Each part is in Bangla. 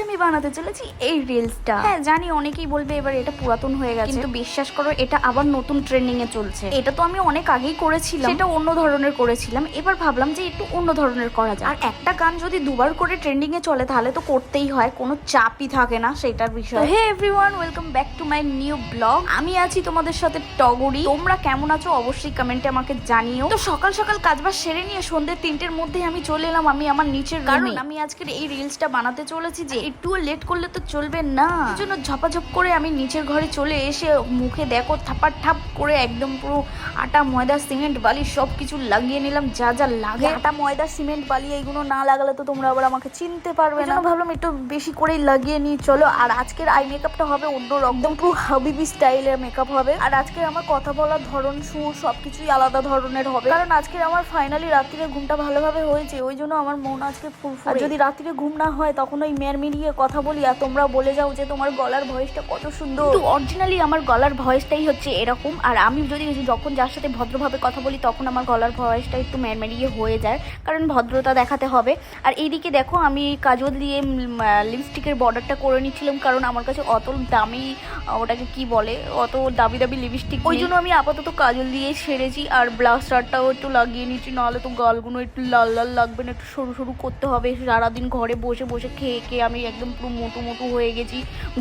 আমি বানাতে চলেছি এই রিলসটা। হ্যাঁ জানি অনেকেই বলবে এবার এটা পুরাতন হয়ে গেছে, কিন্তু বিশ্বাস করো এটা আবার নতুন ট্রেন্ডিং এ চলছে। এটা তো আমি অনেক আগেই করেছিলাম, সেটা অন্য ধরনের করেছিলাম, এবার ভাবলাম যে একটু অন্য ধরনের করা যায়। আর একটা গান যদি দুবার করে ট্রেন্ডিং এ চলে তাহলে তো করতেই হয়, কোনো চাপই থাকে না সেটার বিষয়ে। হে everyone, welcome back to my new blog. আমি আছি তোমাদের সাথে টগরি। তোমরা কেমন আছো অবশ্যই কমেন্টে আমাকে জানিও। তো সকাল সকাল কাজবাজ সেরে নিয়ে সন্ধ্যে 3টের মধ্যেই আমি চলে এলাম আমি আমার নিচের রুমে। আমি আজকের এই রিলসটা বানাতে চলেছি যে একটুও লেট করলে তো চলবে না, এই জন্য ঝপাঝপ করে আমি নিচের ঘরে চলে এসে মুখে দেখো থাপার ঠাপ করে একদম পুরো আটা ময়দা সিমেন্ট বালি সবকিছু লাগিয়ে নিলাম যা যা লাগে। আটা ময়দা সিমেন্ট বালি এইগুলো না লাগালে তো তোমরা আবার আমাকে চিনতে পারবে না, ভাবলাম একটু বেশি করেই লাগিয়ে নিই চলো। আর আজকের আই মেকআপটা হবে অন্য একদম পুরো হাবিবি স্টাইলের মেকআপ হবে। আর আজকের আমার কথা বলার ধরন সুর সবকিছুই আলাদা ধরনের হবে, কারণ আজকের আমার ফাইনালি রাত্রিরে ঘুমটা ভালোভাবে হয়েছে, ওই জন্য আমার মন আজকে ফুরফুরে। যদি রাত্রিরে ঘুম না হয় তখন ওই মেরমিরিয়ে কথা বলি আর তোমরা বলে যাও যে তোমার গলার ভয়েসটা কত সুন্দর। তো অরিজিনালি আমার গলার ভয়েসটাই হচ্ছে এরকম। আর আমি যদি যখন যার সাথে ভদ্রভাবে কথা বলি তখন আমার গলার ভয়েসটা একটু মেরমেরিয়ে হয়ে যায়, কারণ ভদ্রতা দেখাতে হবে। আর এইদিকে দেখো আমি কাজল দিয়ে লিপস্টিকের বর্ডারটা করে নিচ্ছিলাম, কারণ আমার কাছে অত দামি ওটাকে কি বলে অত দামি দামি লিপস্টিক, ওই জন্য আমি আপাতত কাজল দিয়ে সেরেছি। আর ব্লাস্টারটাও একটু লাগিয়ে নিচ্ছি, নাহলে তো গালগুলো একটু লাল লাল লাগবে না, একটু সরু সরু করতে হবে। সারাদিন ঘরে বসে বসে খেয়ে খেয়ে আমি একদম পুরো মোটু মোটু হয়ে গেছি,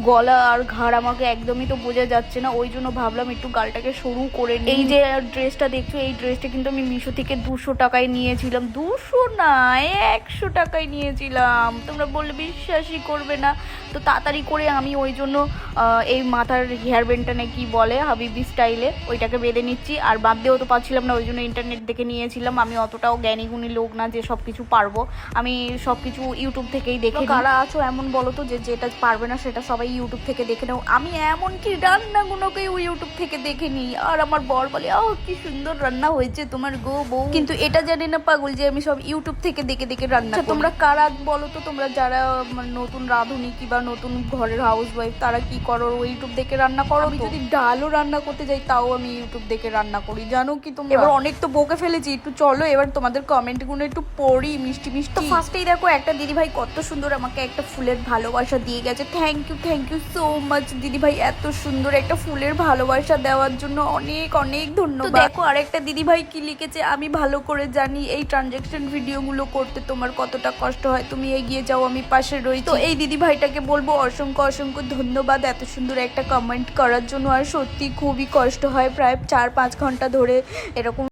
গলা আর ঘাড় আমাকে একদমই তো বোঝা যাচ্ছে না, ওই জন্য ভাবলাম একটু গালটাকে সরু করে নিই। এই যে ড্রেসটা দেখছো, এই ড্রেসটা কিন্তু আমি মিশো থেকে 200 টাকায় নিয়েছিলাম, 200 না 100 টাকায় নিয়েছিলাম। তোমরা বললে বিশ্বাসই করবে না। তো তাড়াতাড়ি করে আমি ওই জন্য এই মাথার হেয়ার ব্যান্ডটা কি বলে হাবিবি স্টাইলে ওইটাকে বেঁধে নিচ্ছি। আর বাঁধতেও তো পারছিলাম না, ওই জন্য ইন্টারনেট দেখে নিয়েছিলাম। আমি অতটাও জ্ঞানীগুণী লোক না যে সব কিছু পারবো, আমি সব কিছু ইউটিউব থেকেই দেখে। কারা আছো এমন বলো তো যে যেটা পারবে না সেটা সবাই ইউটিউব থেকে দেখে নাও। আমি এমনকি রান্নাগুলোকেই ইউটিউব থেকে দেখে নিই। আর আমার বর বলে কি সুন্দর রান্না হয়েছে তোমার গো বউ, কিন্তু এটা জানি না পাগল যে আমি সব ইউটিউব থেকে দেখে দেখে রান্না করি। তোমরা কারা বলো তো, তোমরা যারা নতুন রাঁধুনি কিংবা নতুন ঘরের হাউস ওয়াইফ তারা কি করো, ইউটিউব দেখে রান্না করো? আমি যদি ডালও রান্না করতে যাই তাও আমি ইউটিউব দেখে রান্না করি, জানো কি তোমরা? এবার অনেক তো বকে ফেলেছি, একটু চলো এবার তোমাদের কমেন্ট গুলো একটু পড়ি মিষ্টি মিষ্টি। ফার্স্টেই দেখো একটা দিদিভাই কত সুন্দর আমাকে একটা ফুলের ভালোবাসা দিয়ে গেছে, থ্যাংক ইউ সো মাচ দিদিভাই, এত সুন্দর একটা ফুলের ভালোবাসা দেওয়ার জন্য অনেক অনেক ধন্যবাদ। দেখো আরেকটা দিদিভাই কি লিখেছে, আমি ভালো করে জানি এই ট্রানজাকশন ভিডিওগুলো করতে তোমার কতটা কষ্ট হয়, তুমি এগিয়ে যাও আমি পাশে রই। তো এই দিদিভাইটাকে বলবো অসংখ্য অসংখ্য ধন্যবাদ এত সুন্দর একটা কমেন্ট করার জন্য। আর সত্যি খুবই কষ্ট হয়, প্রায় 4-5 ঘন্টা ধরে এরকম